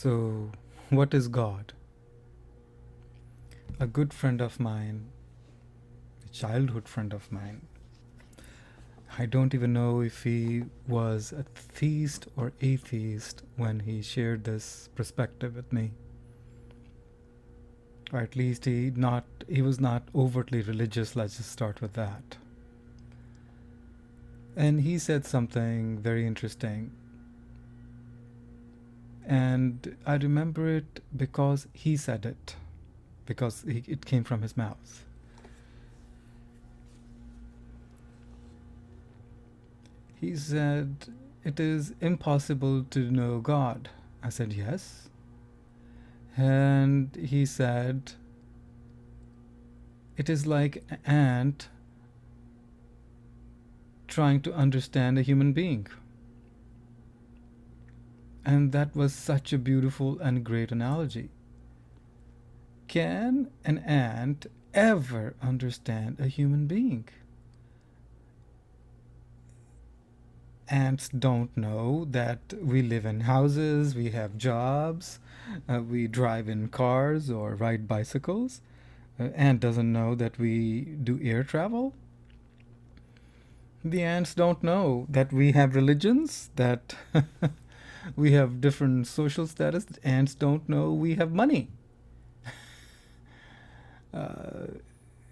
So, what is God? A good friend of mine, a childhood friend of mine, I don't even know if he was a theist or atheist when he shared this perspective with me. Or at least he was not overtly religious, let's just start with that. And he said something very interesting. And I remember it because he said it, because it came from his mouth. He said, "It is impossible to know God." I said, "Yes." And he said, "It is like an ant trying to understand a human being." And that was such a beautiful and great analogy. Can an ant ever understand a human being? Ants don't know that we live in houses, we have jobs, we drive in cars or ride bicycles. Ant doesn't know that we do air travel. The ants don't know that we have religions, that we have different social status. Ants don't know we have money. Uh,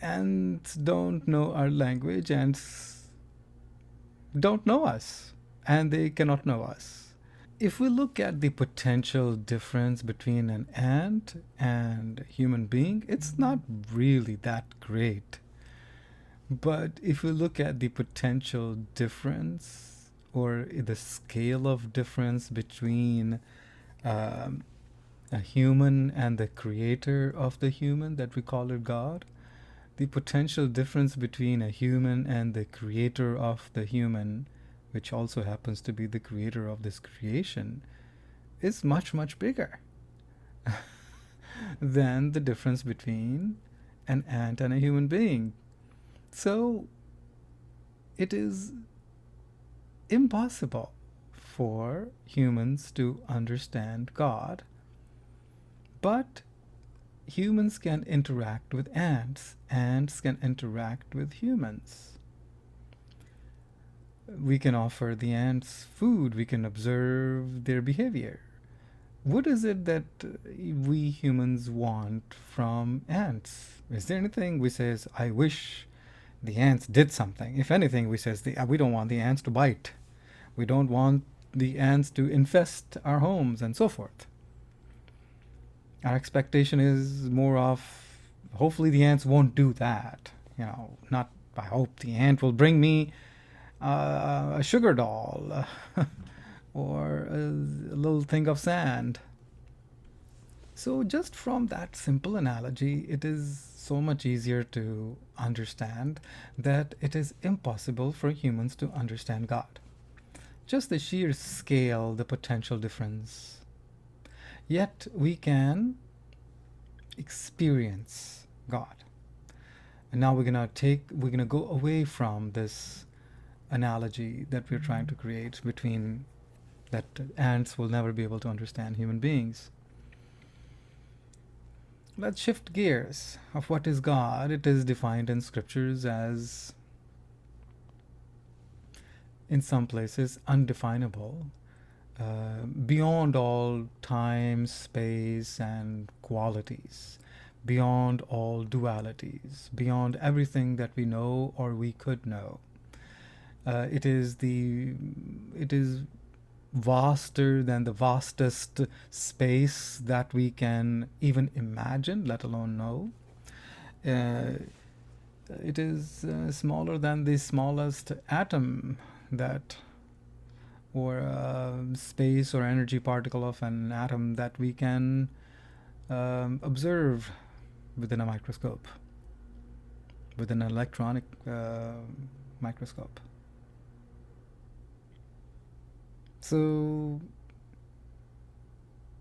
Ants don't know our language. Ants don't know us, and they cannot know us. If we look at the potential difference between an ant and a human being, it's not really that great. But if we look at the potential difference or the scale of difference between um, a human and the creator of the human, that we call it God, the potential difference between a human and the creator of the human, which also happens to be the creator of this creation, is much, much bigger than the difference between an ant and a human being. So it is impossible for humans to understand God, but humans can interact with ants. Ants can interact with humans. We can offer the ants food. We can observe their behavior. What is it that we humans want from ants? Is there anything we says, "I wish the ants did something"? If anything, we says we don't want the ants to bite. We don't want the ants to infest our homes and so forth. Our expectation is more of, hopefully the ants won't do that. Not, I hope the ant will bring me a sugar doll or a little thing of sand. So, just from that simple analogy, it is so much easier to understand that it is impossible for humans to understand God. Just the sheer scale, the potential difference. Yet we can experience God. And now we're gonna go away from this analogy that we're trying to create between that ants will never be able to understand human beings. Let's shift gears of what is God. It is defined in scriptures as, in some places, undefinable, beyond all time, space, and qualities, beyond all dualities, beyond everything that we know or we could know. It is vaster than the vastest space that we can even imagine, let alone know. Uh, it is smaller than the smallest atom that, or space or energy particle of an atom that we can observe within a microscope, with an electronic microscope. So,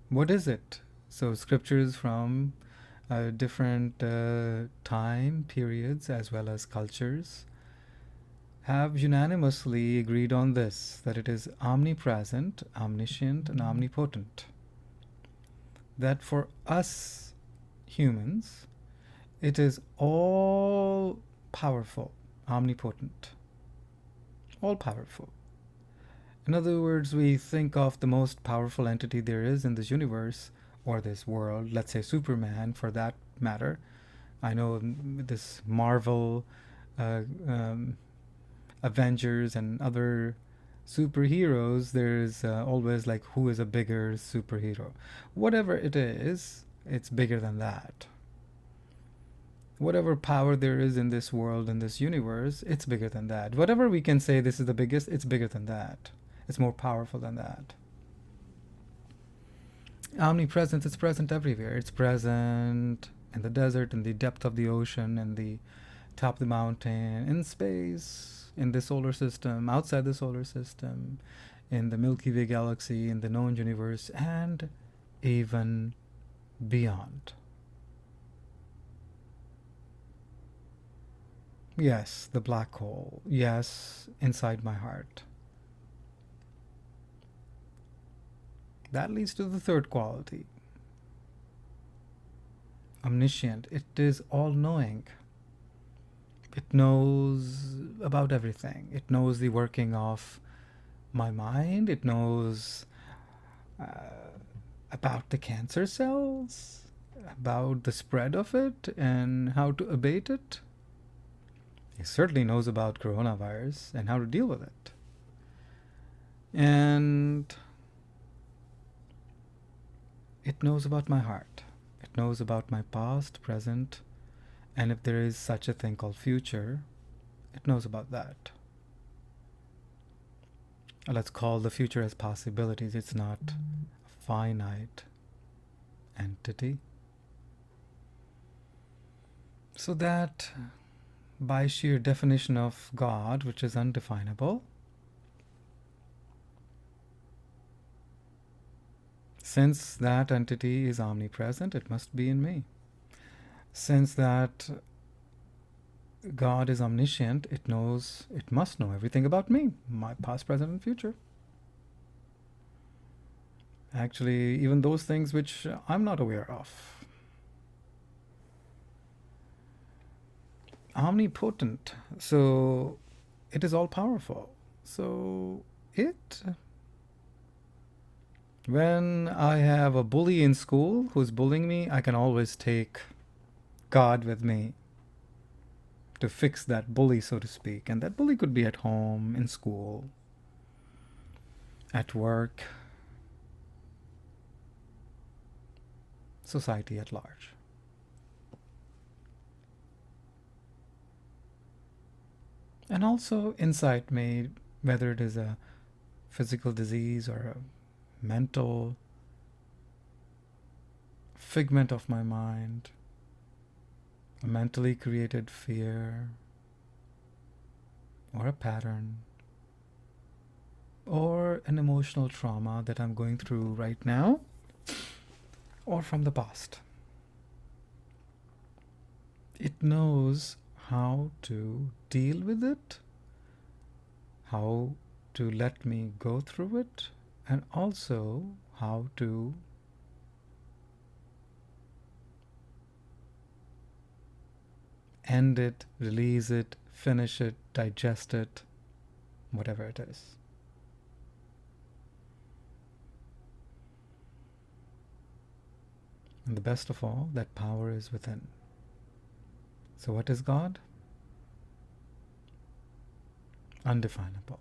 what is it? So, scriptures from different time periods as well as cultures have unanimously agreed on this, that it is omnipresent, omniscient, and omnipotent. that for us humans, it is all powerful, omnipotent, all powerful. In other words, we think of the most powerful entity there is in this universe or this world, let's say Superman for that matter. I know this Marvel, uh, um, Avengers, and other superheroes, there's always like who is a bigger superhero. Whatever it is, it's bigger than that. Whatever power there is in this world, in this universe, it's bigger than that. Whatever we can say this is the biggest, it's bigger than that. It's more powerful than that. Omnipresence is present everywhere. It's present in the desert, in the depth of the ocean, in the top of the mountain, in space, in the solar system, outside the solar system, in the Milky Way galaxy, in the known universe, and even beyond. Yes, the black hole. Yes, inside my heart. That leads to the third quality, omniscient. It is all knowing. It knows about everything. It knows the working of my mind. It knows uh, about the cancer cells, about the spread of it, and how to abate it. It certainly knows about coronavirus and how to deal with it. And it knows about my heart. It knows about my past, present, and if there is such a thing called future, it knows about that. Let's call the future as possibilities. It's not a finite entity. So that by sheer definition of God, which is undefinable, since that entity is omnipresent, it must be in me. Since that God is omniscient, it must know everything about me, my past, present, and future. Actually, even those things which I'm not aware of. Omnipotent, so it is all powerful. So when I have a bully in school who's bullying me, I can always take God with me to fix that bully, so to speak. And that bully could be at home, in school, at work, society at large. And also inside me, whether it is a physical disease or a mental figment of my mind, a mentally created fear, or a pattern, or an emotional trauma that I'm going through right now, or from the past. It knows how to deal with it, how to let me go through it, and also how to end it, release it, finish it, digest it, whatever it is. And the best of all, that power is within. So what is God? Undefinable.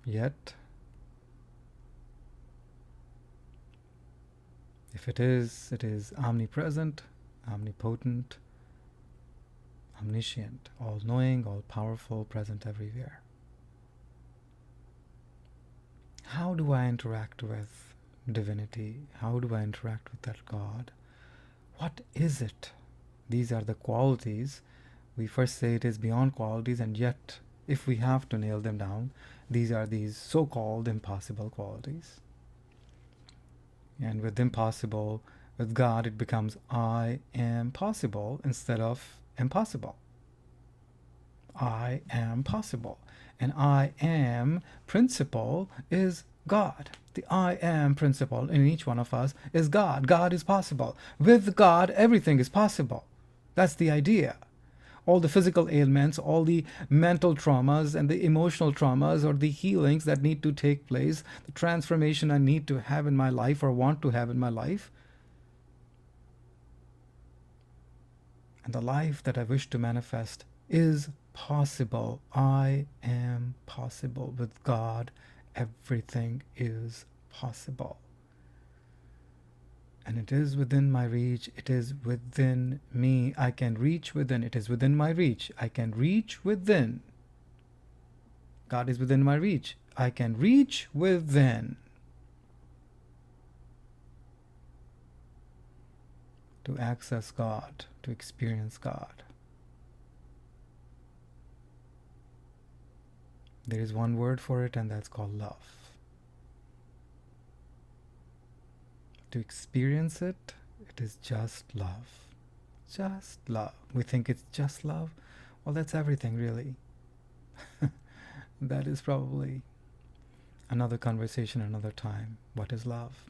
Yet, if it is omnipresent, omnipotent, omniscient, all-knowing, all-powerful, present everywhere. How do I interact with divinity? How do I interact with that God? What is it? These are the qualities. We first say it is beyond qualities, and yet, if we have to nail them down, these are these so-called impossible qualities. And with impossible, with God, it becomes I am possible instead of impossible. I am possible. And I am principle is God, the I am principle in each one of us is God. God is possible. With God, everything is possible. That's the idea. All the physical ailments, all the mental traumas and the emotional traumas or the healings that need to take place, the transformation I need to have in my life or want to have in my life, and the life that I wish to manifest is possible. I am possible. With God, everything is possible. And it is within my reach. It is within me. I can reach within. It is within my reach. I can reach within. God is within my reach. I can reach within to access God, to experience God. There is one word for it, and that's called love. To experience it, it is just love. Just love. We think it's just love. Well, that's everything, really. That is probably another conversation another time. What is love?